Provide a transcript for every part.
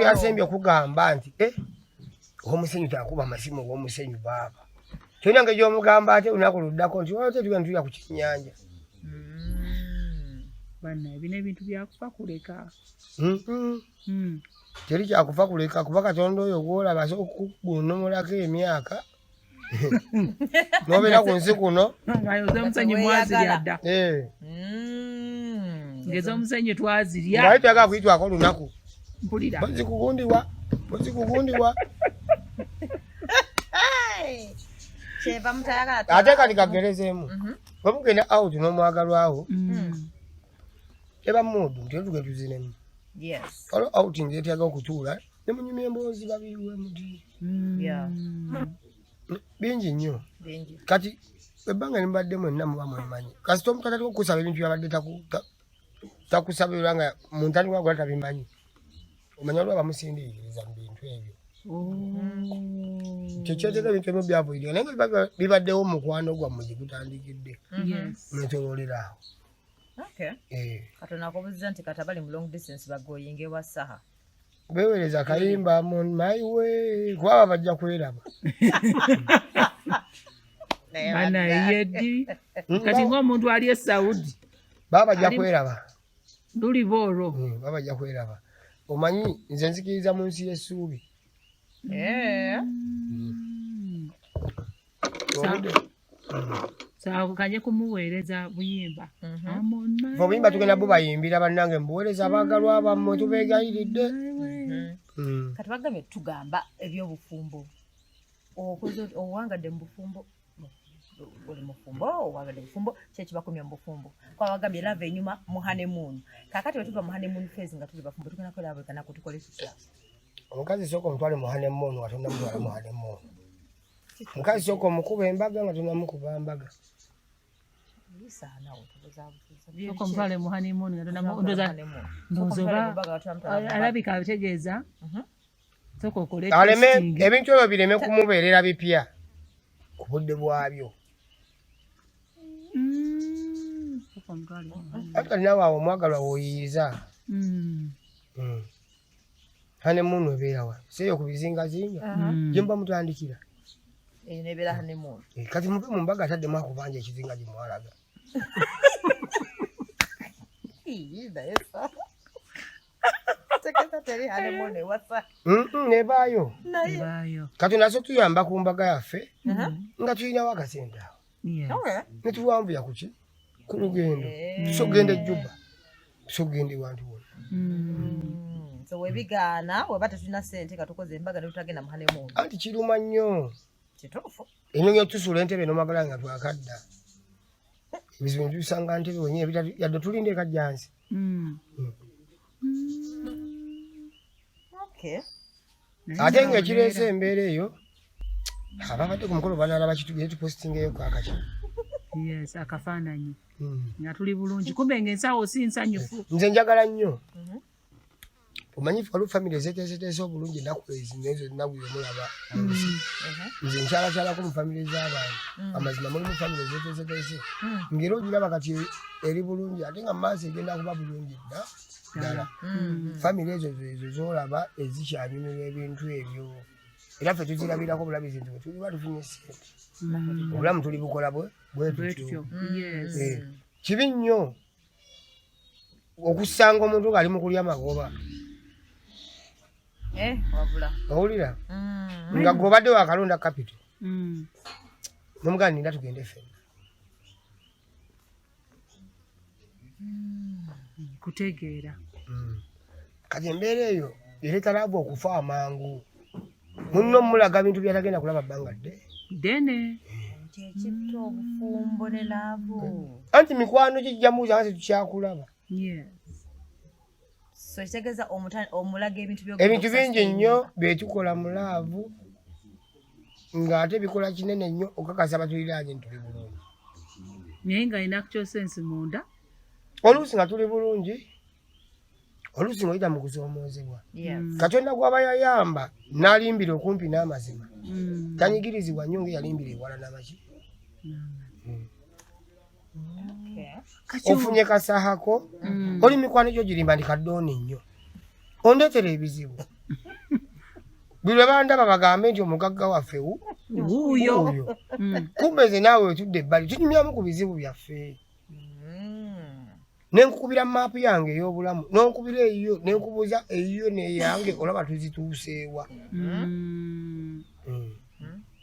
yasembye okugamba nti omusenyu takuba masimu w'omusenyu baba tena ngejo omugamba ate unaku luddako nti wote tuya ku kinnyanja bana ebine ebintu byakufa kuleka teri kyakufa kuleka kuba Katonda oyo gwolaba okugunomolako emyaka nobeera ku nsi kuno ngayoza omusenyu mwazirya dda ngeza omusenyu twazirya ngaye tuyagala kuyitwako olunaku mpulira pozikugundiwa Cheva mutayagala ate kati kagerezeemu bwe mugenda out n'omwagalwawo eba mudu nti tuge tuzinemu olo outing etyaga okutuula ne munyumya emboozi babiriwe muti bingi nnyo kati ebbanga limbadde mwenna muba mwemanyi kasita omuntu atali okusaba ebintu byabadde takusabirwa nga mu ntandikwa gwa tabimanyi omanya olwo abamusindiikiriza mu bintu ebyo kyekyeteka ebintu ebimu byavuyirira naye nga bibaddewo mukwano gwammwe gye gutandikidde netololera awo Katonda akubuzza nti kati abali mu long distance bagoyinge wa saha bewereza kayimba mu maiwe kwaba bajja kweraba bana yedi kati ng'omuntu ali e Saudi baba bajja kweraba luli booro baba bajja kweraba omanyi nze nzikiriza mu nsi y'essuubi sawa kanye kumuweereza buyimba obuyimba tugenda bubayimbira bannange mbuweereza abaagalwa bammwe tubeegayiridde kati bagambye tugamba ebyobufumbo owangadde mu bufumbo oli mufumbo owangadde bufumbo kyekibakomya mu bufumbo kwa bagambye lava enyuma mu honeymoon kakati bwe tuva mu honeymoon phase nga tuli bafumbo tugenda kwera bwe kana kutukole kitya omukazi sooka omutwale mu honeymoon watonda mutwala mu honeymoon mukazi sooka omukuba embaga nga tonamukuba mbaga soko mutwale mu honeymoon nga tonamundoza ndozoba alabika ategeeza soko okole aleme ebintu ebyo bireme kumubeerera bipya ku budde bwabyo ate nawe awo omwagalwa woyiriza honeymoon ebeerawa seeyo ku bizingazinga gye muba mutandikira nebeera honeymoon kati muve mu mbaga ataddemu akubanja ekizinga gye mwalaga nebaayo kati naso tuyamba ku mbaga yaffe nga tulinawo akasente awo netuwanvuya kuki ku lugendo tusogenda ejjuba tusogenda ewantu wona so webigaana weba tetulina ssente katukoze embaga netutagenda mu honeymoon anti kiruma nnyo kituufu enyonyi otusula entebe nomagala nga twakadda ebizibu nebisanga ntebe wenyewe yadde tulinde ekajjansi ate ngaekireese embeera eyo ababadde ku mukolo banaalaba kitugere tupositingeyo kakaki akafaananyi nga tuli bulungi kumbe ng'ensawo si nsanyufu nze njagala nnyo omanyi waliwo famire zeteeseteese obulungi ennaku ezinezo ennaku yomulaba nze nkyalakyalako mu famire z'abantu amazima mulimu famire zeteeseteese ngeri ogiraba kati eri bulungi ate nga maaso egenda kuba bulungi ddala famire ezo zolaba ezikyanyumirwa ebintu ebyo era ffe tuzirabirako obulabizi nti bwetuliba tufunye sente obulamu tuli bukola bwetutyo kibi nnyo okusanga omuntu ng'ali mu kulya magoba owulira nga gobadde wakalonda capital nomuganinda tugende ffenna kutegeera kati embeera eyo ereeta laavu okufa amangu munno mulaga bintu byatagenda kulaba bbanga ddene kyekitto obufumbo ne laavu anti mikwano kijjamuuza nga tetukyakulaba so kitegeeza omulaga ebintu bingi nnyo byetukola mu laavu ng'ate bikola kinene nnyo okakasa batuliraanye ntuli bulungi naye nga alina actual sense munda oluusi nga tuli bulungi oluusi ng'oyita mu kusoomoozebwa Katonda gw'aba yayamba n'alimbira okumpi n'amazima tanyigirizibwa nnyo ng'eyalimbira ewala n'amaki ofunye kasahako oli mikwano gyo girimba ndi kaddooni nnyo Ondeetera ebizibu. Bwe bandaba bagambe nti omugagga waffe wuuyo. Kumbe nze naawe wetudde ebbali tunyumyamu ku bizibu byaffe. Nenkukubira maapu yange ey'obulamu nonkubira eyiyo nenkubuuza eyiyo neyange olaba tuzituuseewa.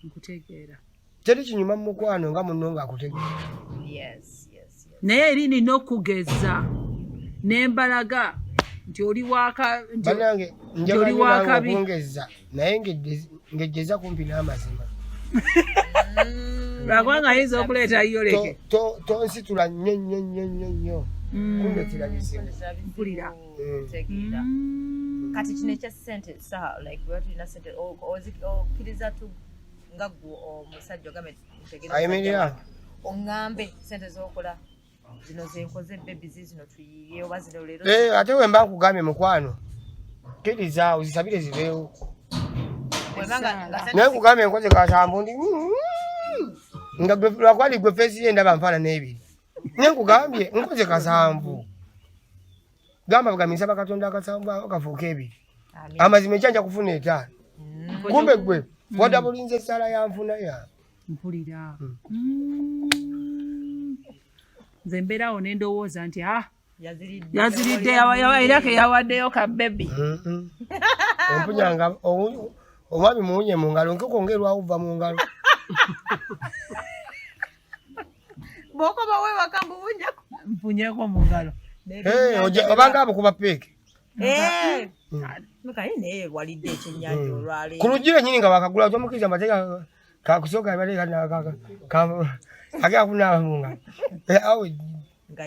Nkutegeera. Teri kinyuma mu mukwano nga munno ng'akutegeera. Naye eri nina okugeza nembalaga nti oli waka banange njagala okungeza naye ngejjeza kumpi n'amazima. Lwakubanga ayinza okuleeta yoleke. Tonsitula nnyo. Kundeetera bizibu. Mpulira. Kati kino ekya ssente sawa like bwe tulina ssente okkiriza nga ggwe omusajja ogambe ayimirira oŋŋambe ssente z'okola zino zenkoze bebizi zino tuyiye oba zino leero. Ate we mba nkugambye mukwano kkiriza ozisabire zibeewo. Naye nkugambye nkoze kasambu ndi nga lwakwali gwe feesi ye ndaba nfaana n'ebiri. Naye nkugambye nkoze kasambu. Gamba bugamisa bakatonda akasambu akafuuka ebiri. Amazima ekyanja kufuna 5. Kumbe gwe wadda bulinze essala ya nfuna ya. Mpulira. Nze mbeerawo ne ndowooza nti yaziridde era ke yawaddeyo ka bebi. Ompunyanga omwami muwunye mu ngalo nkeko ng'erwawuva mu ngalo. Bw'okoba weewaka mbuwunyako. Mpunyeko mu ngalo. Obanga abo kuba peeke. Naye naye walidde ekyennyanja olwaleero. Ku luggi lwennyini nga bakagula okyomukiriza amateeka kakusooka agenda kunaaba mu ngalo. Nga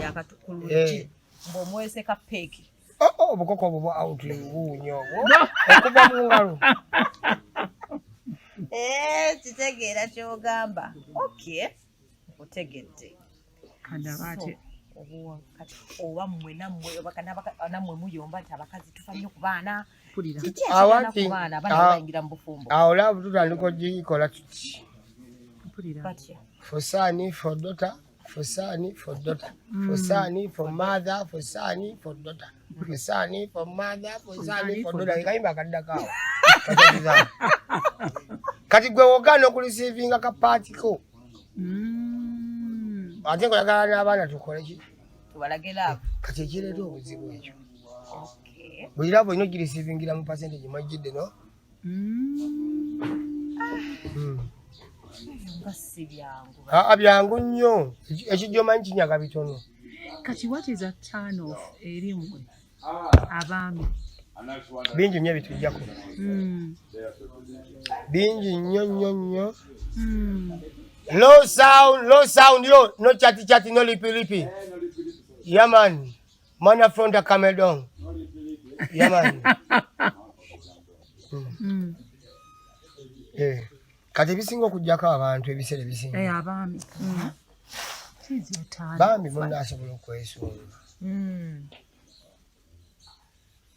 yakatuku luggi ng'omwese ka peeki. Obukoko obwo bwa out buwunya obwo okuva mu ngalo. Kitegeera ky'ogamba. Okay. Nkutegedde. Kandabate. Oba mmwe nammwe nammwe muyomba nti abakazi tufa nnyo ku baana. Mpulira. Awati abaana bayingira mu bufumbo. Awo laavu tutandika ogikola tuti. Mpulira. For son, for daughter, for son, for daughter, for son, for mother, for son, for daughter, for son, for mother, for son, for daughter. Kayimba akaddako. Kati gwe wogaana okulisiivinga kapaatiko. Ate ngoyagala n'abaana tukole ki? Tubalagera. Kati ekireeta obuzibu ekyo. Buli laavu olina ogirisiivingira mu percentage mwajjidde no? Byangu nnyo. Ekijjomanyi kinyaga bitono. Kati what is a turn off eri mmwe abaami? Bingi nnyo bitujjako. Bingi nnyo. Low sound, yo. No chatty, no lippy. Yeah, man. Man from the Cameroon. Yeah, man. Kati bisinga okujjako abantu ebiseera ebisinga. Abaami. Bambi munna asobola okwesunga.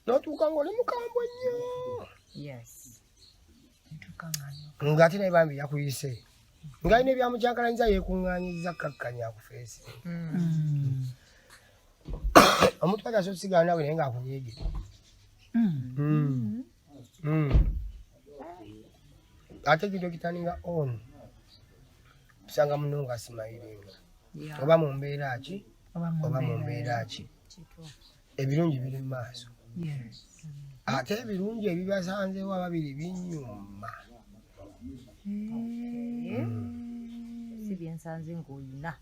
N'otuuka ng'oli mukambwe nnyo. Ng'ate naye bambi yakuyise. Ng'alina ebyamukyankalanyizza yeekuŋŋaanyizza kakkanya ku feesi. Omuntu ate asobola okusigala nawe naye ng'akunyiige. Ate kido kitaninga on. Tusanga muno nga simayiringa. Oba mu mbeera ki? Oba mu mbeera ki? Ebirungi biri mu maaso. Ate ebirungi ebibasanzeewo ababiri binyuma. Si byensanze ng'olina.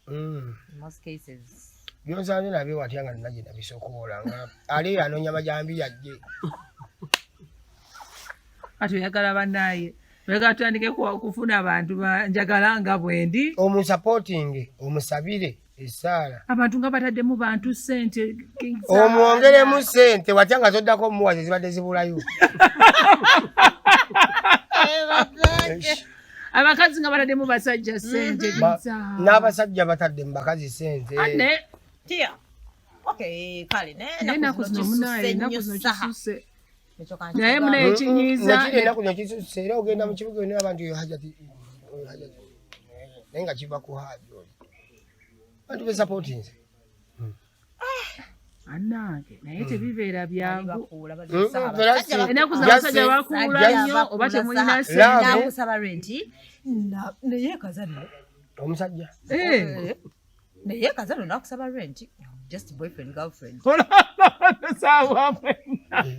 In most cases. Byonsanze nabyo watya nga nina gye nabisokoola nga ali anoonya majambi yajje. Kati oyagala bannaaye. Wega tutandike kufuna abantu njagala nga bwendi. Omusupporting, omusabire essaala. Abantu nga bataddemu bantu ssente. Omwongeremu ssente watya nga toddako muwaze zibadde zibulayo. Abakazi nga bataddemu basajja ssente. N'abasajja batadde mu bakazi ssente. Tia. Okay, kale ne. Enaku zino munaye, enaku zino kisuse. Naye munaye ekinyiiza. Nakiri enaku nekisuse era ogenda mu kibuga ne abantu yo hajati. Naye nga kiva ku hajo. Bantu be supporting. Annange naye tebibeera byangu. Enaku z'abasajja bakuula nnyo oba temulina ssente. Nakusaba renti naye kazanyo omusajja naye kazanyo nakusaba renti just boyfriend girlfriend.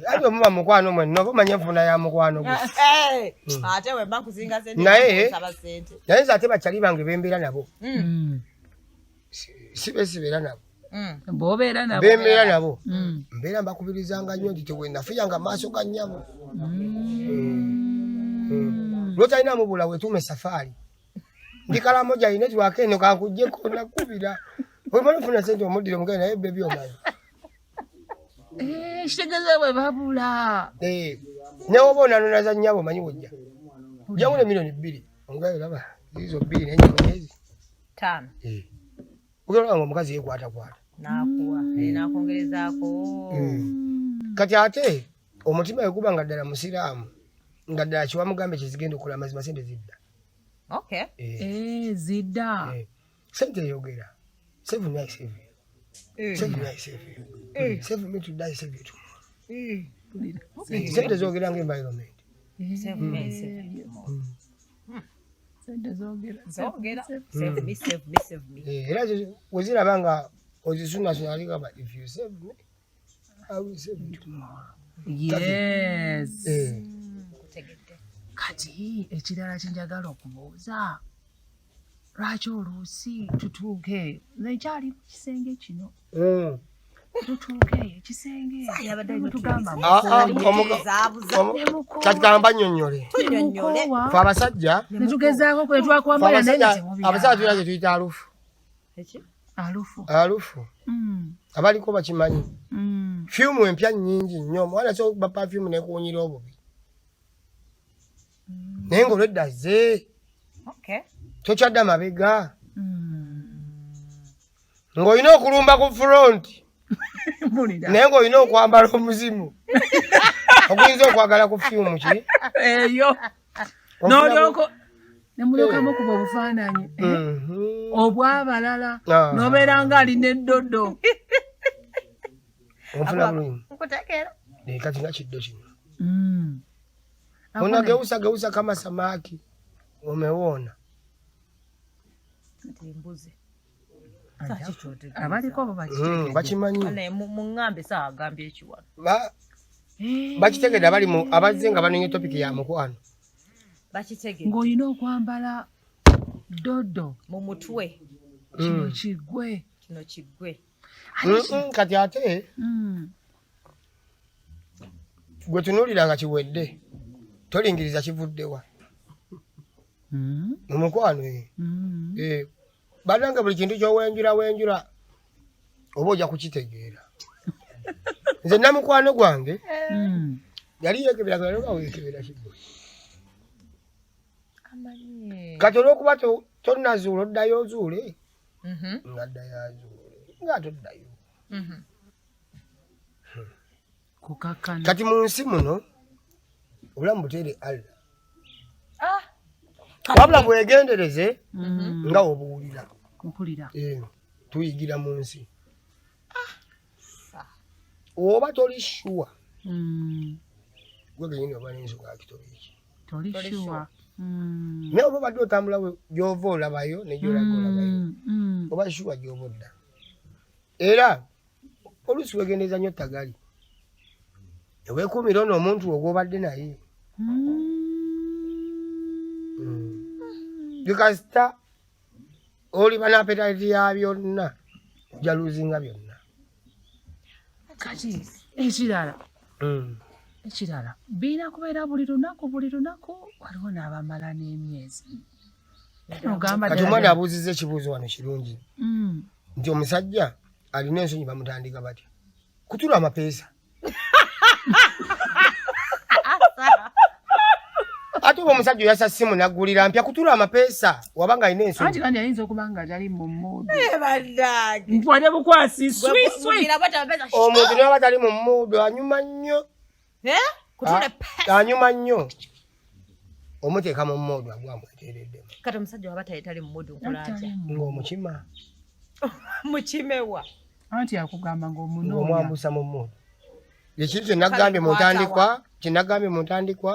ate muba mukwano mwenna oba omanye enfuna ya mukwano gwe ate wemba nkuzinga sente naye sente naye ate bakyali bange bembeera nabo sibeera nabo bw'obeera nabo bembeera nabo mbeera mbakubirizanga nnyo nti tewenafuyanga maaso ga nnyabo lwotalina mubula wetuume safaari ndikala moja ine twakene kakujjeko nakubira wemala ofuna sente omuddire mugende naye bebi omanyi kitegeeza bwe babula newoba onanonaza nnyabo omanyi wojja jawule $2,000,000 ongayo laba izo 2 nenyezi 5 ugeranga omukazi yekwatakwata nakuwa nakongerezaako kati ate omutima wekuba nga ddala musiraamu nga ddala kiwamugambe kizigenda okukola mazima sente zidda zidda sente eyogera save me to die save you tomorrow sente zogera nga environment era weziraba nga ozisunasonalingaba if you save me I will save you tomorrow. Yes. Kati ekirala kyenjagala okubuuza lwaki oluusi tutuuke nekyali mu kisenge kino tutuuke ekisenge tugamba kati kamba nnyonnyole fe abasajja netugezaako netwakwambala abasajja tulina kye tuyita alufu abaliko bakimanyi fyumu empya nnyingi nnyo omwana so bapafyumu nekuwunyira obubi naye ng'olwedda ze tokyadda mabega ng'olina okulumba ku front naye ng'olina okwambala omuzimu okuyinza okwagala ku fyumu ki eyo n'olyoko nemulyokamu kuba obufaananyi obwabalala n'obeera ng'alina eddodo onfuna bulungi kati nga kiddo kino unageusa kama samaki umeona abaliko bakimanyi muŋŋambe saagambye ekiwano bakitegedde abazze nga banonye topiki ya mukwano ng'olina okwambala dodo mu mutwe kino kiggwe kati ate gwe tunuulira nga kiwedde tolingiriza kivuddewa mu mukwano banange buli kintu kyowenjura oba ojja kukitegeera nze namukwano gwange yali yekebera kigwe kati olwokuba tonazuula oddayo ozuule ngaddayo azuule nga toddayo kati mu nsi muno obulamu butere Allah wabula bwegendereze nga obuwulira tuyigira mu nsi oba toli shuwa gwe genyini oba n'ensonga yakitoliki naye oba obadde otambula gy'ova olabayo negyolaga olabayo oba shuwa gy'ova odda era oluusi wegendereza nnyo tagali eweekuumira ono omuntu ogwobadde naye bikasita oliba n'apetiti ya byonna jaluzinga byonna kati ekirala biina kubeera buli lunaku waliwo n'abamala n'emyezi kati omwana abuuzizza ekibuuzo wano kirungi nti omusajja alina ensonyi bamutandika batya kutula amapeesa ate oba omusajja oyasa simu naggulira mpya kutula amapeesa wabanga alina ensonyi anti kandi ayinza okuba nga tali mu muudu mpwade bukwasi omuntu niwaba tali mu muudu anyuma nnyo anyuma nnyo omuteeka mu muudu agwamweteereddemu kati omusajja waba tali mu muudu nkola atya ng'omukima mukimewa anti akugamba ng'omunoonya omwambusa mu mmondo ekintu kyenagambye mu ntandikwa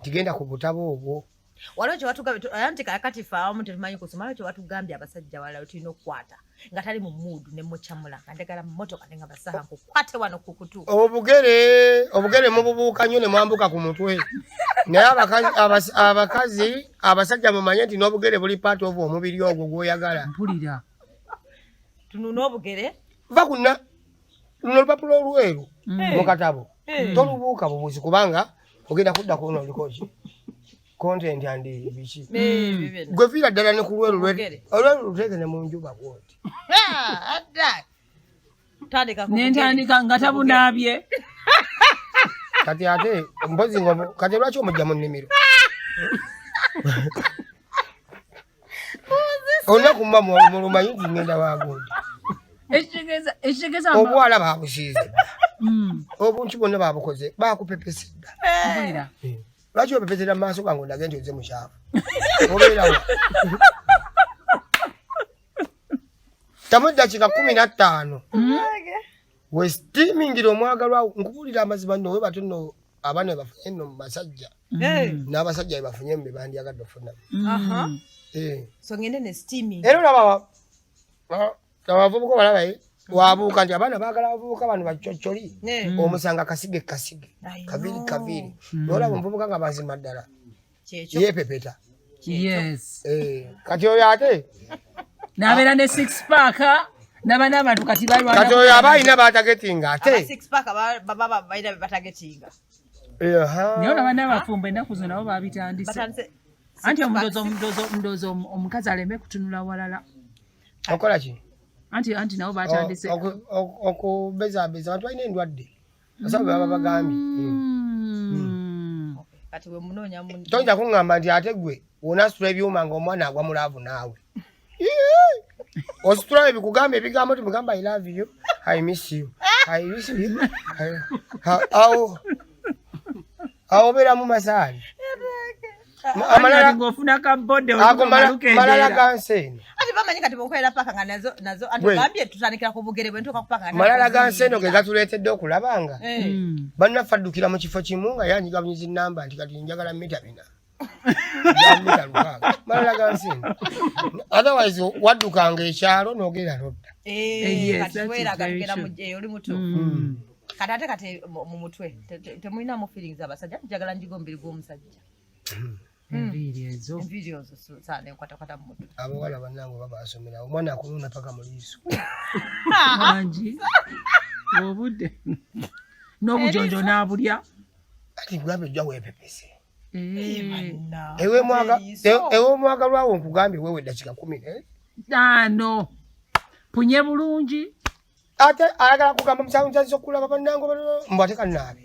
kigenda ku butabo obwo waliwo kyewatugambye anti kakati fe awamu tetumanyi kusoma waliwo kyewatugambye abasajja wala tulina okukwata nga tali mu muudu ne mukyamula nga ndagala mu mmotoka ne nga basaha nkukwate wano ku kutu obugere mububuuka nnyo ne mwambuka ku mutwe naye abakazi abasajja mumanye nti n'obugere buli part of omubiri ogwo gw'oyagala mpulira tununa obugere va kuna luno olupapula olweru mu katabo tolubuuka bubuuzi kubanga ogenda kudda kuno olikoki content andi biki gwe fiira ddala ne ku lweru olweru luteekene mu njuba bwoti nentandika nga tabunaabye kati ate mpozi kati lwaki omujja mu nnimiro olunaku mba mulumanyi nti ngenda wagundi ekitegeeza obwala babusiize obuntu bwonna babukoze bakupepesedda lwaki opepesera mu maaso gange ondage nti oze mukyafu obeerawo tamu eddakiika 15 wesitiimingira omwagalwawo nkubuulira amazima nno webate nno abaana bebafunye nno mu basajja n'abasajja bebafunye mu bebandyagadde ofunamu era olaba abavubuka balabaye wabuuka nti abaana baagala abavubuka bano bacoccoli omusanga kasige kaviri nolaba omuvubuka nga mazima ddala yepepeta kati oyo ate nabeera ne 6 pack naba n'abantu kati kati oyo aba alina batagetinga ate naye olaba n'abafumbo ennaku zo nabo babitandise anti omudoozi omukazi aleme kutunula walala okola ki anti nabo batandise okubezabeza abantu balina endwadde basaba baba bagambye toyinza kuŋŋamba nti ate gwe wonasitula ebyuma ngaomwana agwa mulaavu naawe ositulawo ebikugamba ebigambo timugamba I love you I miss you I miss you awo obeera mu masaali malala ganseeno malala ganseeno ge gatuleetedde okulabanga bannaffe addukira mu kifo kimu nga yanjigabunyiza ennamba nti kati njagala mita 4 mita 6 malala ganseeno otherwise waddukanga ekyalo n'ogenda lodda kati ate kati mu mutwe temulinamu feelings abasajja njagala njigo omubiri gw'omusajja enviiri ezo saana enkwatakwata mu mutwe abawala bannange babasomera omwana akununa paka mu liiso mangi obudde n'obujonjo n'abulya ati gulabe ojja weepepese ew'omwagalwawo nkugambye wewe eddakiika 15 punye bulungi ate ayagala kugamba musango nzazisa okulaba bannange mbw ate kannaabe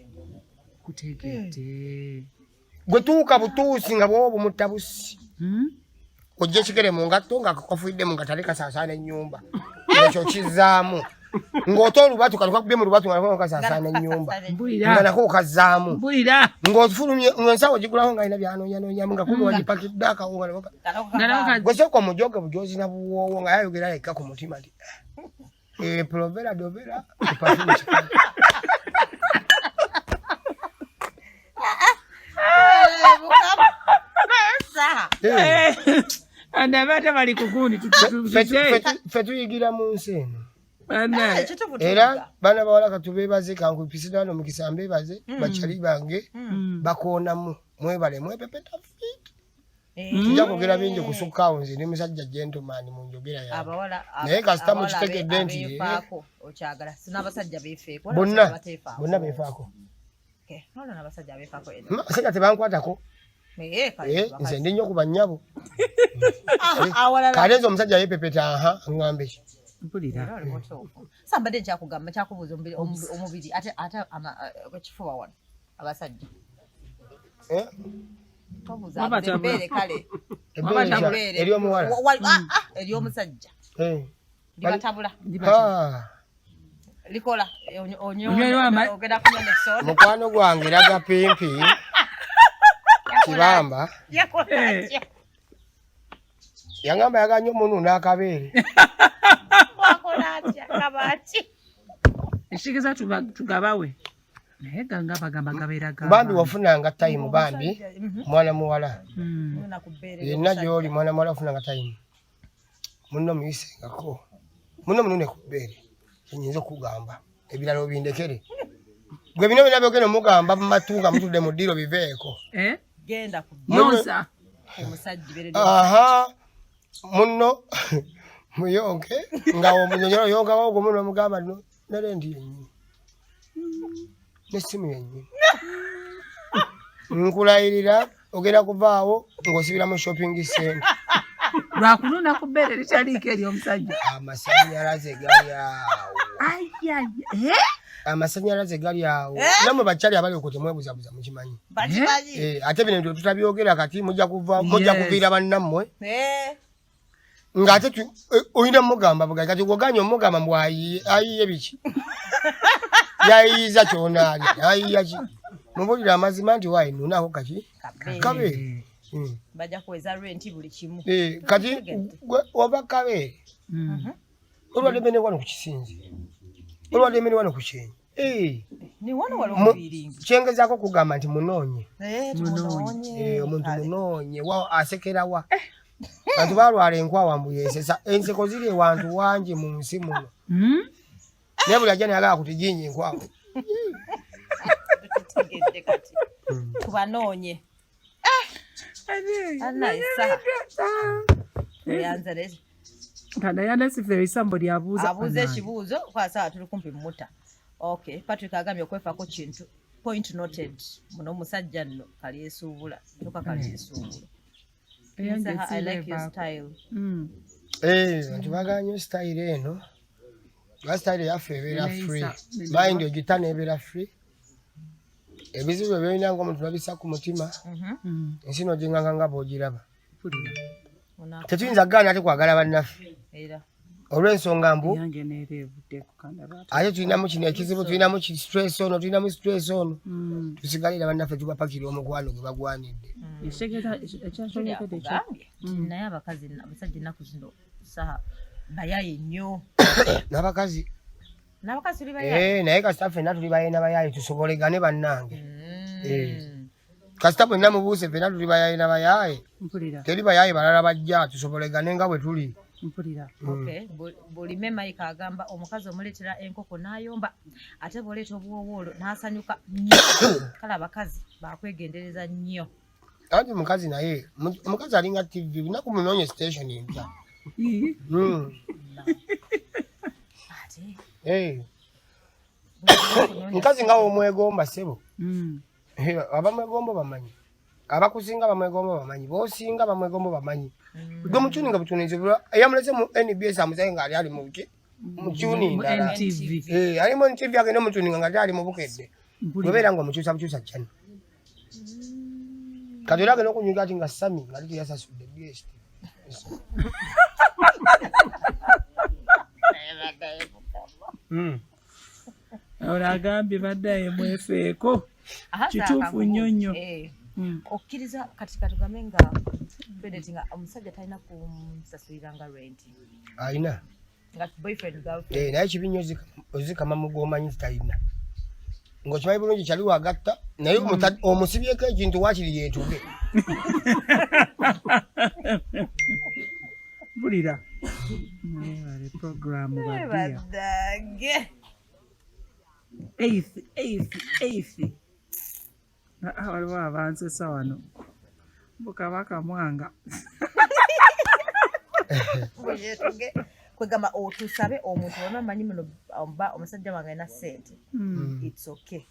kutegedde gwe tuuka butuusi nga bwoba bumutta busi ojja ekigere mu ngatto nga kafuiddemu nga tale kasaasaana ennyumba ekyo kizzaamu ng'ote olubatu kalukakubye mu lubatu nga kasaasaana ennyumba nga nako okazzaamu ng'ofulumye ng'ensawo gigulaho nga alina byanoonyanonyamu nga kumi wagipakidde akawunga gwe sooka omujoge bujozi na buwoowo nga yayogera yekka ku mutima nti provera dovera andabata bali kugundi fe tuyigira mu nsi eno era baana bawala katubeebaze kankupisira wano mukisa mbeebaze bakyali bange bakoonamu mwebale mwepepeta fiiti tujja kwogera bingi kusukaawo nze ne musajja gentleman mu njogera yaabwe naye kasita mukitegedde nti bonna beefaako abasajja tebankwatako nze ndi nnyo ku bannyabo kale nze omusajja yeepepeta ŋŋambe ki sambadde nkyakugamba kyakubuuza omubiri ate ekifuba wano abasajja eryomuwala ery'omusajja libatabula likola ogenda kunywa esoda mukwano gwange raga pimpi kibamba yangamba yaga nnyo munu n'akabeere bati ekigeza tugabawe naye ganga bagamba gabeera bambi wafunanga time bambi mwana muwala yenna gy'oli mwana muwala wafunanga time munno muyisengako munno munune ku bbeere kinyinza okugamba ebirala obindekere gwe bino bina byogenda omugamba mu matu nga mutudde mu ddiiro biveeko genda ku yonsa omusajja aha munno muyonke nga omunyonyolo yonkawo ogwo munno omugamba nale ndi yennyini n'essimu yennyini nkulayirira ogenda kuvaawo ng'osibira mu shopping center lwakununa ku bbeere likyaliiko eri omusajja amasanyalaze gali awo amasanyalaze gali awo namwe bakyali abali okwo temwebuzabuza mukimanyi ate bino tutabyogera kati mujja kuviira bannammwe ng'ate olina mugamba bugali kati gwoganya omugamba mbu ayiye biki yayiyiza kyonaalya ayiya ki mubulira amazima nti wayinunaako kaki kabeere bajja kuweza renti buli kimu kati oba kabeere olwadde mene wano ku kisinzi olwadde mene wano ku kyenyi kyengezaako kugamba nti munoonye omuntu munoonye asekerawa bantu balwala enkwawa mbu yesesa enseko ziri ewantu wangi mu nsi muno naye buli ajja nayagala kutiginnya enkwawa tubanoonye abuuza ekibuuzo kwasawa tuli kumpi mmuta okay Patrick agambye okwefaako kintu point noted muno omusajja nno kalyesuubula tuka kalyesuubula I like your style bantu baganya style eno style yaffe ebeera free mind ogita nebeera free ebizibu ebyolina ng'omuntu babisa ku mutima ensi n'oginganga nga bw'ogiraba tetuyinza kugaana ate kwagala bannaffe olw'ensonga mbu ate tulinamu kino ekizibu tulinamu stress ono tulinamu stress ono tusigalira bannaffe tubapakira omukwano gwe bagwanidde naye abakazi abasajja ennaku zino saha bayaye nnyo n'abakazi tuli bayaye naye kasita ffenna tuli bayaye n'abayaye tusobolegane bannange kasita bwenna mubuuse ffenna tuli bayaye n'abayaye teri bayaye balala bajja tusobolegane nga bwe tuli buli Mike agamba omukazi omuleetera enkoko n'ayomba ate bw'oleeta obuwowoolo n'asanyuka nnyo kale abakazi bakwegendereza nnyo anti mukazi naye omukazi alinga TV lunaku munoonye station empya mukazi nga omwegomba ssebo abamwegomba bamanyi abakusinga bamwegomba bamanyi b'osinga bamwegomba bamanyi gwe mukyuni nga bukyunize eyamulese mu NBS amuzaye ng'ali ali mu mukyuni ndala ali mu NTV agenda omukyuni nga ate ali mu bukedde webeera ng'omukyusa bukyusa kyani kati era agenda okunyuka ati nga Sami nga ate teyasasudde BST olagambye baddaye mwefeeko kituufu nnyo nnyo okkiriza kati katugambe nga Beneti nga omusajja talina kumusasulira nga renti alina nga boyfriend girlfriend naye kibi nnyo ozikama mugomanyi talina ng'okimanyi bulungi kyali wagatta naye omusibyeko ekintu waakiri yeetuge bulira programu badage 8th waliwo abansesa wano Bukabaka Mwanga kwegamba otusabe omuntu wona manyi muno omusajja wange na sente it's okay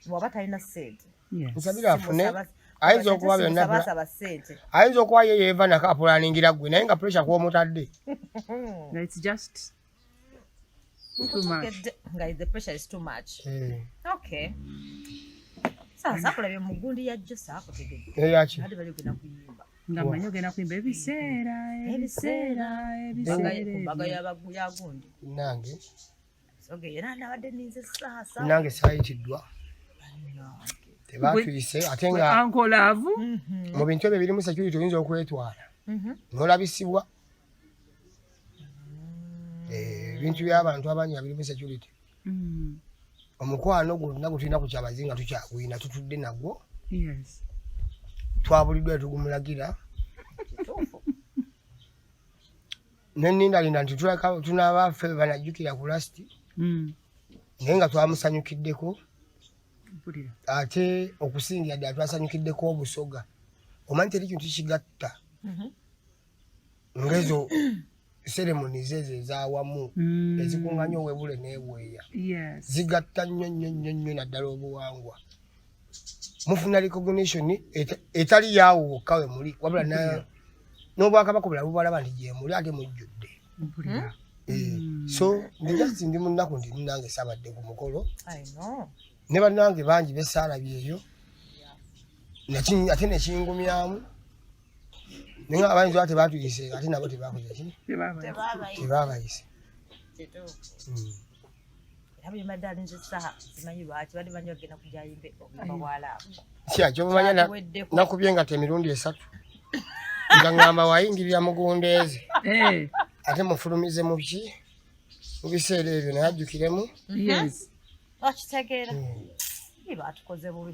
waba talina sente nsabira afune ayinza okuba byonna ayinza okuba ye yeva nakapulaningira gwe naye nga pressure kw'omutadde it's just too much guys the pressure is too much okay sasa kulabye mugundi yajjo saako tegedde eyaki hadi bali ogenda kuyimba nga manyi ogenda kuyimba ebiseera baga yagundi nange soge era nabadde ninze sasa nange sayitiddwa tebatuyise ate nga ankolaavu mu bintu ebyo birimu security oyinza okwetwala n'olabisibwa ebintu by'abantu abangi abirimu security omukwano gwonna gutulina ku kyabazinga tukyagwina tutudde nagwo twabuliddwa tugumulagira nenindalinda nti tunabaffe banajjukira ku lasti naye nga twamusanyukiddeko ate okusingira ddala twasanyukiddeko obusoga omanyi teri kintu kigatta ngezo ceremonies ezo ezaawamu ezikunganya owebule n'ebweya zigatta nnyo naddala obuwangwa mufuna recognition etali yaawuuka we muli wabula n'obwakabaka obulala bubalaba nti gye muli ate mujjudde so ndejasi ndi munaku ndi nange sabadde ku mukolo ne bannange bangi besaalabye eyo ate nekingumyamu naye abayinza oba tebatuyise ate nabo tebakoze ki tebabayise kyakyomanyi nakubye nga temirundi 3 nga ngamba wayingirira mugundeeze ate mufulumize mu ki mu biseera ebyo naye ajjukiremu okitegeera batukoze bubi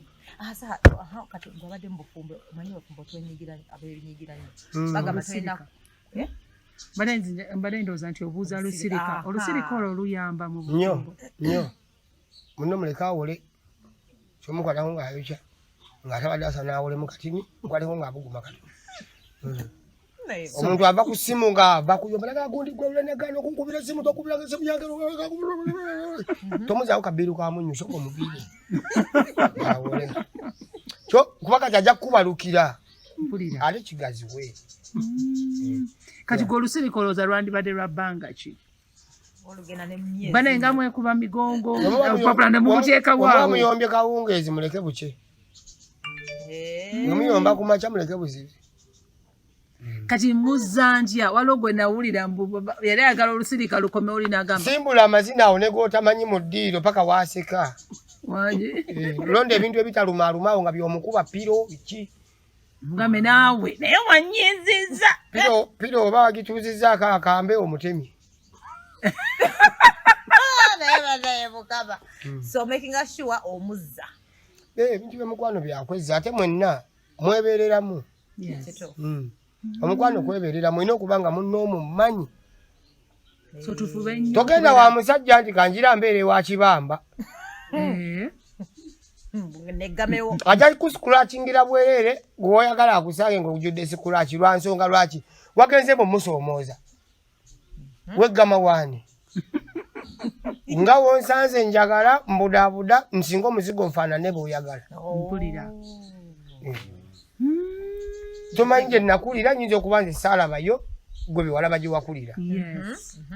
kati ngabadde mubufumbe omanyi bafumbe otwenyigiranye abebinyigiranye bagamba tulina mbadde ndowooza nti obuuza lusirika olwo luyamba mu nnyo muno muleke awole kyomukwatako ng'ayokya ng'atabadde asa n'awolemu katini mukwateko ng'abuguma kati omuntu ava ku simu ng'ava kuyomba naga gundi gwelenegana okunkubira simu tokubiranga simu yange tomuzaawo kabiru kamunyusa omubiru awole kyo kuba kati ajja kukubalukira ate kigazi we kati gwe olusirika olowooza lwandibadde lwa bbanga ki bane nga mwekuba migongo opapula ne mumuteeka waawe muyombye kawungeezi muleke buke mumuyomba ku makya muleke buzibe kati muzanja waliwo gwe nawulira yali ayagala olusirika lukome oli n'agamba simbula amazina awo ne g'otamanyi mu ddiiro paka waaseka londa ebintu ebitalumaalumawo nga by'omukuba piro biki mugambe naawe naye wanyinziza piro oba wagituuzizzaako akambe omutemi so making sure omuzza ebintu by'omukwano byakwezza ate mwenna mwebeereramu omukwano kwebeerera mulina okuba nga munnoomumanyi togenda wa musajja nti kanjira mbeere wa kibamba ajja kusikulakingira bwereere gweoyagala akusange ngaojjudde sikulaki lwa nsonga lwaki wagenze bwemusoomooza weggama waani nga wonsanze njagala mbudaabuda nsinga omuzigo nfaanane bweoyagala tomanyi gye nakulira nyinza okuba nze saalabayo gwe biwalaba gye wakulira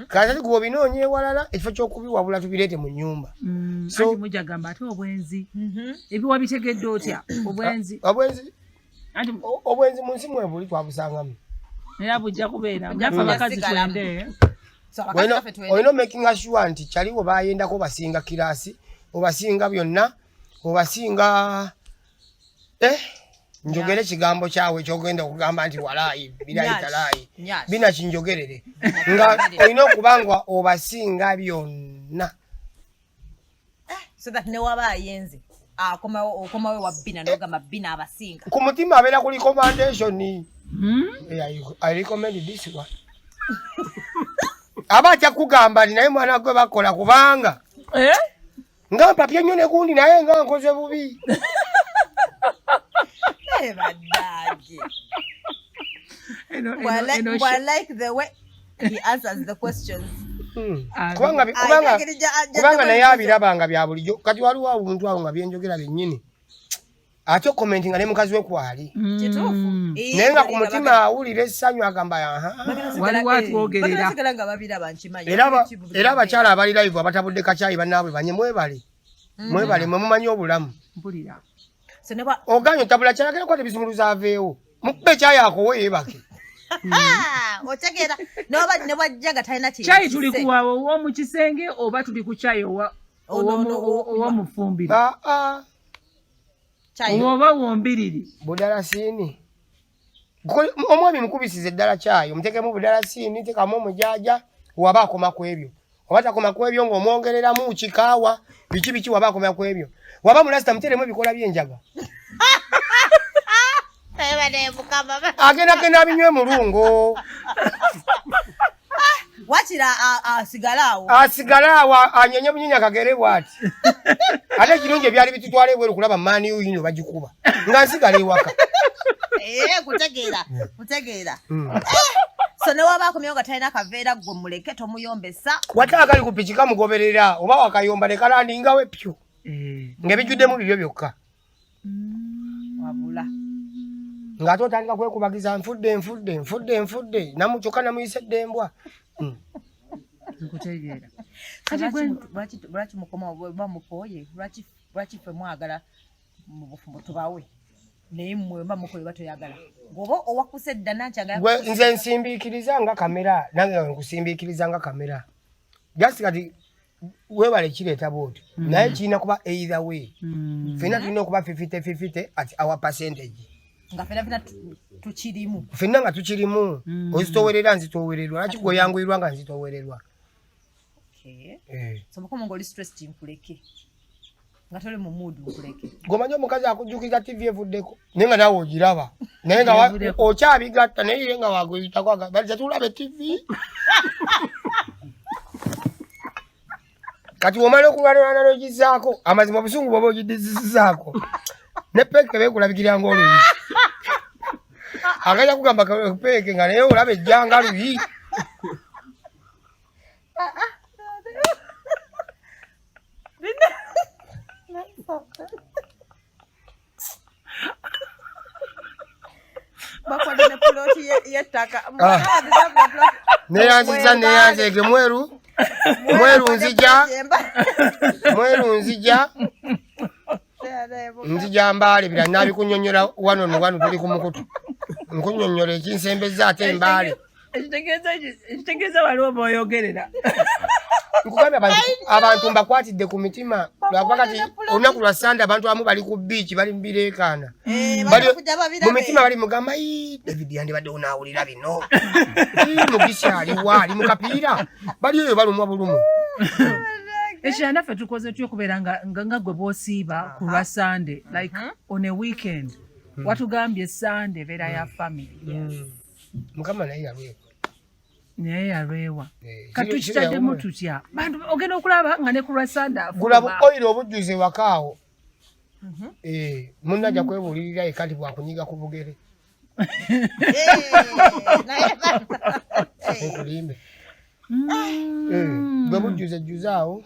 kati ati gwe obinoonya ewalala ekifo ky'okubiwabula tubireete mu nnyumba so mujagamba ate obwenzi ebiwa bitegedde otya obwenzi mu nsi mwebuli twabusangamu era bujja kubeera njafa bakazi twende olina making sure nti kyaliwo bayendako obasinga kirasi obasinga byonna obasinga njogere kigambo kyawe kyogenda okugamba nti walaayi birayitalaayi bina kinjogerere nga olina okubanga obasinga byonna so that newaba ayenze okomawe wa bina nogamba bina abasinga ku mutima abeera ku recommendation I recommend this one aba ajja kugamba nti naye mwana gwe bakola kubanga nga mpapye nnyo ne gundi naye nga nkoze bubi I like the way he answers the questions. Kubanga naye abirabanga bya bulijjo kati waliwo obuntu awo nga byenjogera bennyini ate commenting nga ne mukazi we kwali naye nga ku mutima awulira essanyu agamba waliwo atwogerera era abakyala abali live abatabudde kacaayi bannaabwe banye mwebale mwemumanyi obulamu oganya otabula kyalagera kwate bisumuluza aveewo mukube ekyayi akowe yeebake otegeera ne bwajja nga talina kyayi tuli kuwawe owomu kisenge oba tuli ku kyayi owomufumbiro oba wombiriri budalasini omwami mukubisiza eddala kyayi omutekemu budalasini tekamu omujaja waba akoma ku ebyo Wata koma kwebyo ng'omwongerera mu kikawa biki waba koma kwebyo. Waba mulasta mteremu bikola byenjaga. Agenda binywe mulungo. Wachira asigalawo. Asigalawo anyenye bunyinya kagere bwati. Ate kirunje byali bitutwale bweru kulaba mani yino bagikuba. Nga nsigale waka. Kutegeera. So ne waba kumyonga taina kaveera gwo muleke tomuyombesa. Wataka ali kupichika mugoberera oba wakayomba ne kalandi ngawe pyo. Ngebijudde mu bibyo byokka. Wabula. Ngato tandika kwekubagiza nfudde namuchoka namuyisedde embwa. Nkutegeera. Kati lwaki mukoma bamukoye lwaki fe mwagala mu bufumbo tubawe naye mmwe bamukoye batoyagala ngoba owakusedda nankyagala gwe nze nsimbiikiriza nga kamera nange nkusimbiikiriza nga kamera just kati webale kireeta bwoti naye kirina kuba either way fena tulina okuba 50-50 at our percentage nga fena tukirimu fena nga tukirimu ozitowerera nzitowererwa lwaki gwe oyanguirwa nga nzitowererwa. So mukoma ngoli stress nkuleke nga tole mu mood nkuleke gomanyo omukazi akujjukiza TV evuddeko naye nga nawe ogiraba naye nga okyabigatta naye nga waguyitako bali tulabe TV kati womala okulwanira nalogizaako amazima obusungu bwoba ogiddizizaako ne peeke beekulabikira ng'oluyi agajja kugamba peeke nga naye olaba ejjanga luyi bakwada ne ploti yettaka neyanzege mweru nzija mbaale bira nabikunyonyola wano tuli ku mukutu nkunyonyola ekinsembeza ate embaale ekitegeeza waliwo boyogerera nkugambye abantu mbakwatidde ku mitima lwakati olunaku lwa Sande abantu abamu bali ku biiki bali mubireekaana mu mitima bali mugamba David yandibadde onaawulira bino mugisi aliwa ali mu kapiira bali eyo balumwa bulumu ekira naffe tukoze tutya okubeera nga gwe boosiiba ku lwa Sande like on a weekend watugambye Sande beera ya family mukama naye yalwewa naye yalwewa katukitaddemu tutya bantu ogenda okulaba nga ne ku lwa Sande gula bukoyire obujjuze wakaawo munna ajja kwebuulirira ekati bwakunyiga ku bugere nkulimbe bwe bujjuze awo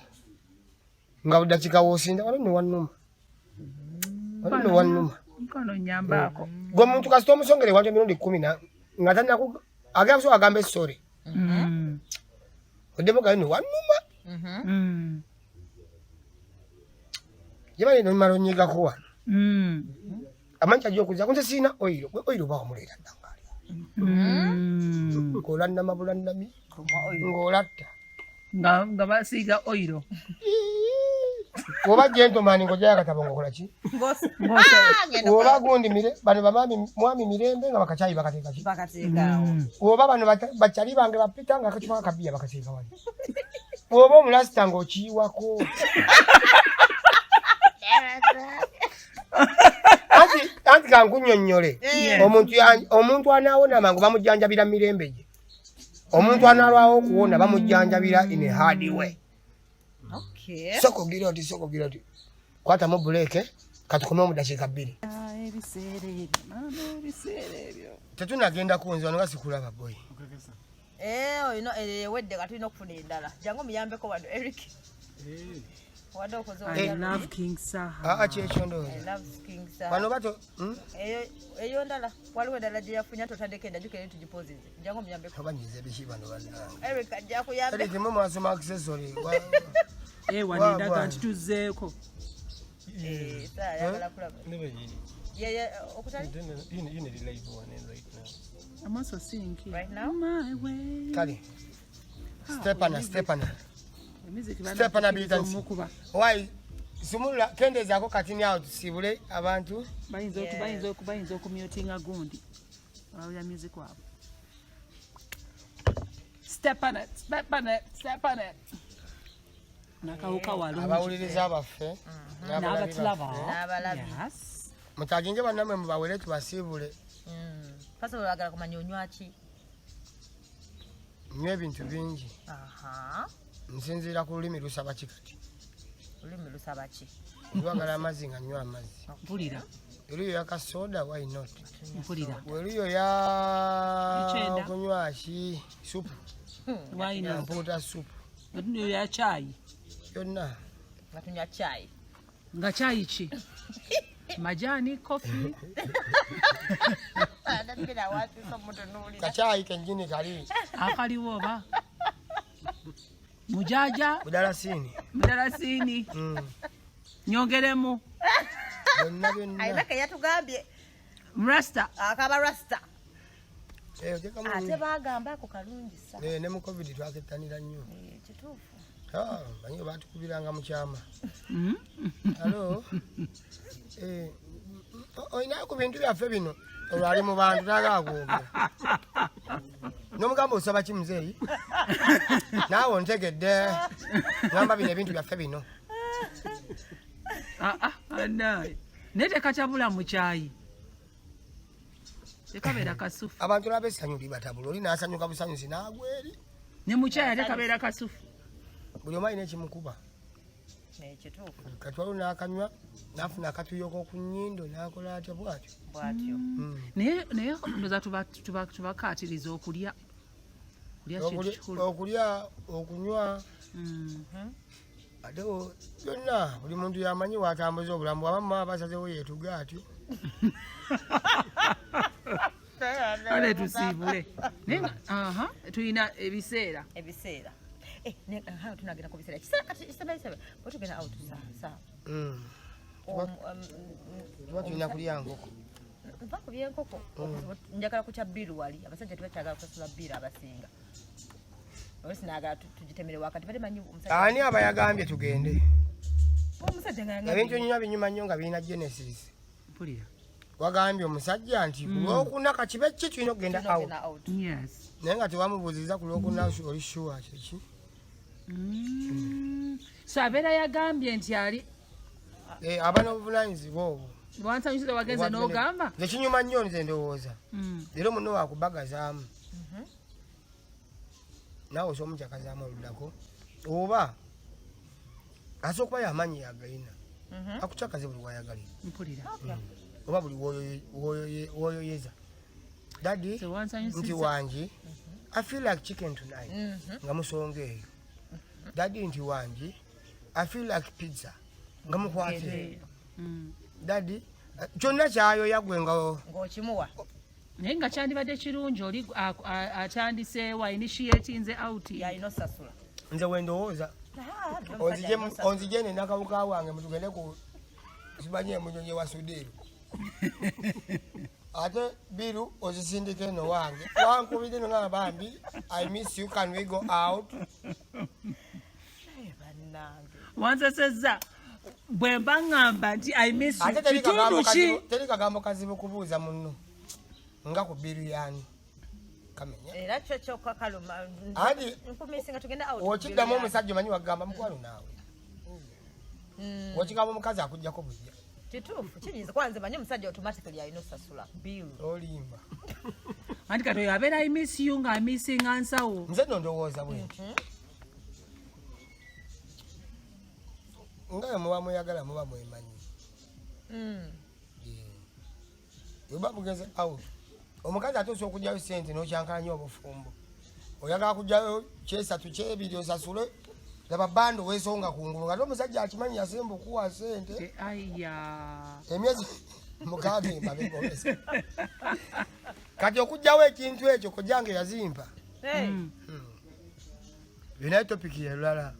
nga budakiika woosinda wano ne wannuma nkono nyambaako gwe muntu kasita omusongere wantu emirundi 10 nga tanna agenda kusobola agamba essore oddemu gayo ne wannuma yebali nomala onyigako wano amanyi ajja okuza kunze siina oyiro gwe oyiro oba wamuleeta ddangaali ng'olannama bulannami ng'olatta nga basiiga oyiro oba gentleman ng'ojjayo akatabo ng'okola ki oba gundi bano mwami mirembe nga bakacyayi bakateekaki oba bano bakyali bange bapita nga akacupa kabiya bakateeka wano oba omulasita ng'okiyiwako anti kankunyonnyole omuntu anaawona mangu bamujjanjabira mirembe gye omuntu analwawo okuwona bamujjanjabira in a hard way. Soko gira oti kwatamu buleke katukome omudakiika 2 tetunagenda kunze wano nga sikulaba boy oyino wedde nga tulina okufuna endala jangu muyambeko wano Eric wadde okoze love King Saha kyekyo ndowooza bano bato eyo ndala waliwo endala gye yafunya totandika enda jukere tugipozize jangu muyambeko abanyiza ebiki bano bannange Eric ajja kuyambe erikimu mwasoma accessory wanendaga nti tuzzeeko ayagala kulaba okutali I'm also seeing here right now my way kale stepana mukuba why simula kendezaako katini awo tusibule abantu bayinza okumyotinga gundi awulira music wabwe step on it nakawuka walungi abawuliriza abaffe n'abatulaba mukyaginje bannamwe mubawere tubasiibule pasa olwagala kumanya onywaki nywa ebintu bingi nsinziira ku lulimi lusaba ki kati olulimi lusaba ki lwagala amazzi nga nywa amazzi mpulira eriyo yakasoda why not mpulira weriyo ya kunywa ki supu why not mpuuta supu eriyo ya chai yonna nga tunywa chai nga chai ki majani coffee kachayi kenjini kali akaliwo oba mujaja mudalasini nyongeremu ayina keyatugambye mrasta akaba rasta ate bagamba ako kalungi sa ne mu covid twakettanira nnyo kituufu banyo batukubiranga mu kyama alo oyinayo ku bintu byaffe bino olwali mu bantu tagala kwogera n'omugamba osaba ki muzeeyi naawe ontegedde ngamba bino ebintu byaffe bino anaye naye tekakyabula mu kyayi tekabeera kasufu abantu laba essanyu libatabula oli n'asanyuka busanyusi n'agweri ne mu kyayi ate kabeera kasufu buli omu alina ekimukuba kati waliwo n'akanywa n'afuna akatuyo k'oku nnyindo n'akola atya bwatyo naye ndoza tubakaatiriza okulya okunywa ate byonna buli muntu yamanyi watambuza obulamu abamu basazewo yeetuga atyo ale tusiibule tulina ebiseera tunagenda ku biseera kiseera kati isebe bwetugenda out saa tuba tulina kulya nkoko nva ku byenkoko njagala ku kya bbiru wali abasajja tebakyagala kusasula bbiru abasinga oba sinagala tugitemere wakati batemanyi ani abayagambye tugende omusajja ebintu nyuma binyuma nnyo nga birina genesis mpulira wagambye omusajja nti ku lwokuna kakibe ki tulina okugenda out naye nga tewamubuuziza ku lwokuna oli sure kyeki so abeera yagambye nti ali aba n'obuvunanyizibwa obwo wansanyusiza wagenze n'ogamba nze kinyuma nnyo nze ndowooza era omunno wakubagazaamu naawe osa omukyakazaamu oluddako oba asa okuba yamanyi yagalina akucakaze buli wayagalira mpulira oba buli woyoyeza dadi nti wangi I feel like chicken tonight nga musonga eyo dadi nti wangi I feel like pizza nga mukwate dadi kyonna kyayoya gwe ng'okimuwa naye nga kyandibadde kirungi oli atandiseewa initiatinze out yalina osasula nze wendowooza onzije nenakawuka wange mutugende ku simanyi emunyonyi wasudiru ate biru ozisindike no wange wankubire no nga bambi I miss you, can we go out wanseseza bwe mba ngamba nti I miss you kitundu ki teri kagambo kazibu kubuuza munno nga ku biru yani kamenya era kyo kyokka kaluma adi nkumisinga tugenda out okiddamu omusajja manyi wagamba mukwalo naawe okigamba omukazi akujjako bujja kituufu kiyinza kwanze manyi omusajja automatically alina osasula biru olimba anti kati oyo abeera I miss you nga amisinga nsawo nze no ndowooza bwe nga muba mweyagala muba mwemanyi oba mugeze out omukazi atuusa okugyayo sente n'okyankalanya obufumbo oyagala kugyayo kyesatu kyebiri osasule laba bando weesonga kungulu nga omusajja akimanyi yasemba okuwa sente emyezi mukaaga emabegomesa kati okugyawo ekintu ekyo kojjange yazimpa binaye topiki yelulala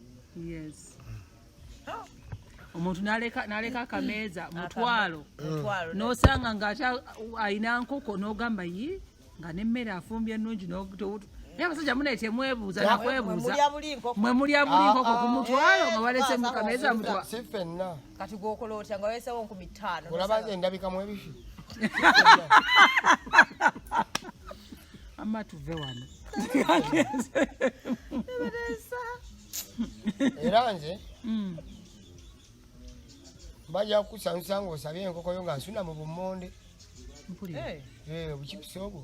omuntu n'aleka akameeza mutwalo n'osanga ng'ate alina nkoko n'ogamba yi nga n'emmere afumbye ennungi naye abasajja mune temwebuuza nakwebuuza mwe mulya buli nkoko ku mutwalo nga walese mu kameeza mutwalo si ffenna kati gwokola otya nga walesewo 5,000 olaba nze ndabikamu ebifi amma tuve wano era nze bajja kukusanyusa ng'osabye enkoko yo nga nsuna mu bummonde obukipusi obwo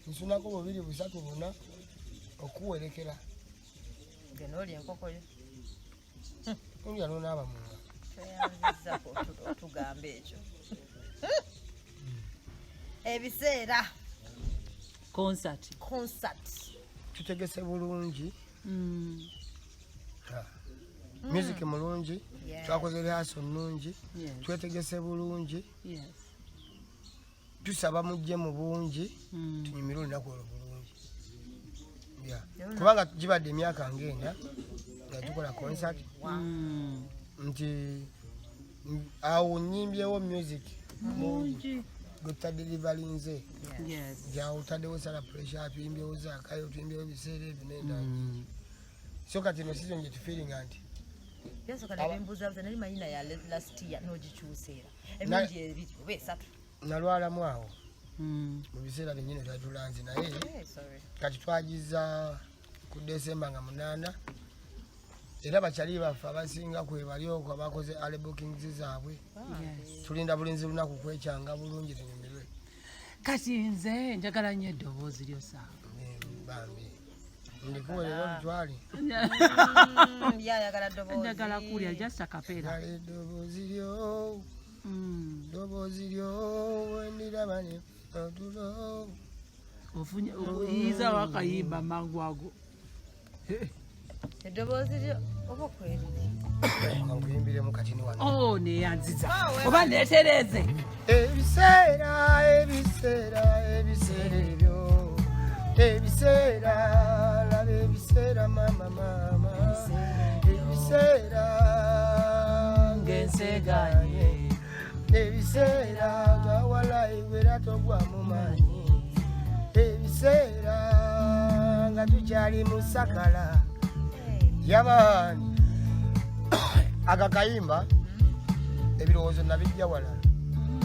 nsunako 2 3 4 okuwerekera genoolya enkoko yo olya nonaaba munga tugambe ekyo ebiseera concert tutegese bulungi music mulungi twakoze rehearsal nungi twetegese bulungi tusaba mujje mu bungi tunyumirwe olunaku olwo bulungi kubanga gibadde emyaka ngenda nga tukola concert nti awo nyimbyewo music mungi gutadelivalinze jawo taddewo sala pressure tuyimbyewo zakayo tuyimbyewo ebiseera ebyo nendangi so kati no season gye tufiiringa nti byasokana bimbuza nali mayina ya last year nogikyuseera emirundi ebiri oba esatu nalwalamu awo mu biseera byennyini twatulanze naye kati twagiza ku December nga 8 era bakyali baffe abasinga kwebali okwo abakoze early bookings zaabwe tulinda bulinzi lunaku kwekyanga bulungi tunyumirwe kati nze njagala nnyo eddoboozi lyo saa bambi ndikuweerera olutwali njagala kulya just akapeera ddoboozi lyo wendiraba ne otulo oyiza wakayimba mangu ago eddoboozi lyo oba kweri nkuyimbiremu katini wano neyanziza oba neetereze ebiseera ebyo ebiseera laba ebiseera mama ebiseera ng'enseganye ebiseera gawala iwera togwa mu maanyi ebiseera nga tukyali mu sakala yabaani agakayimba ebirowoozo nabijja wala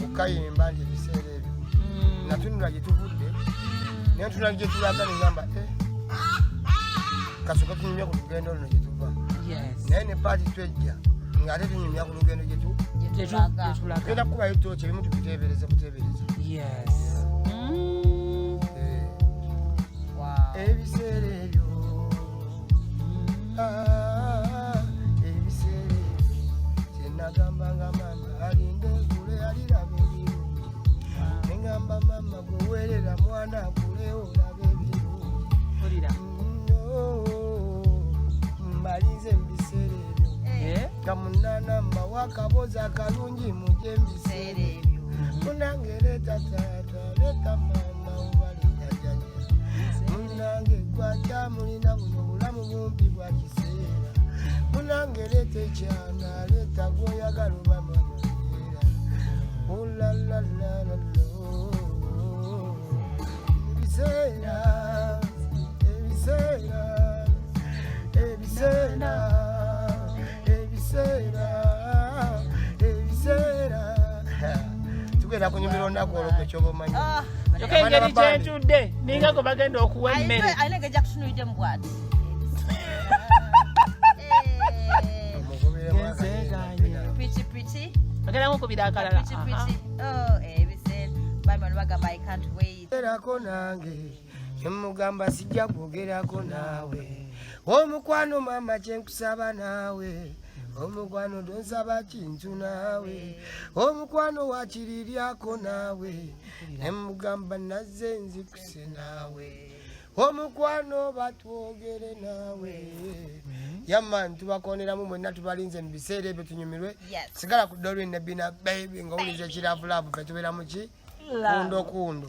okayimba nti ebiseera ebyo natunula gye tuvudde naye ntunula gye tulaga negamba kasooka tunyumya ku lugendo luno gye tuva naye ne paati twejja ng'ate tunyumya ku lugendo gye tugenda kukubayo tooki ebimu tubiteebereze buteebereze ebiseera ebyo ebiseera kyenagambanga mama alinde kule aliraba ebirungi negamba mama gwewerera mwana kule olaba ebirungi mbalize mubiseera ebyo nga munana mbawa akabozi akalungi muje mubiseera ebyo munange leeta taata leeta mama obaleta jjajja munange gwata mulina buno obulamu bumpi bwa kiseera munange leeta ekyana leeta gwoyagala oba mamaera olalalala ebiseera ebiseera ebiseera ebiseera ebiseera tugenda kunyumira olunaku olwo gwekyoba omanyi kyokka engeri kyentudde ninga gwe bagenda okuwa emmere ayina engeri gyakutunuliddemu bwati piti bagenda mukubira akalala ebiseera bamano bagamba I can't wait erako nange emugamba sijja kwogerako naawe omukwano mama kyenkusaba naawe omukwano tonsaba kintu naawe omukwano wakiriryako naawe emugamba nazze nzikuse naawe omukwano batwogere naawe yamani tubakoneramu mwenna tubalinze mu biseera ebyo tunyumirwe sigala ku dolwin nebina baby nga owuliza ekirafulavu fe tubeera muki kundo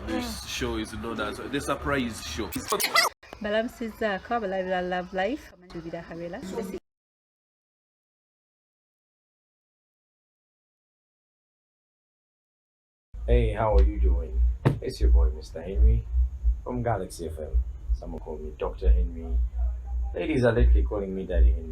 This show is known as the surprise show. Balamusizzaako abalabira Love Life Jubira Habela. Hey, how are you doing? It's your boy Mr. Henry from Galaxy FM. Some call me Dr. Henry. Ladies are literally calling me Daddy Henry.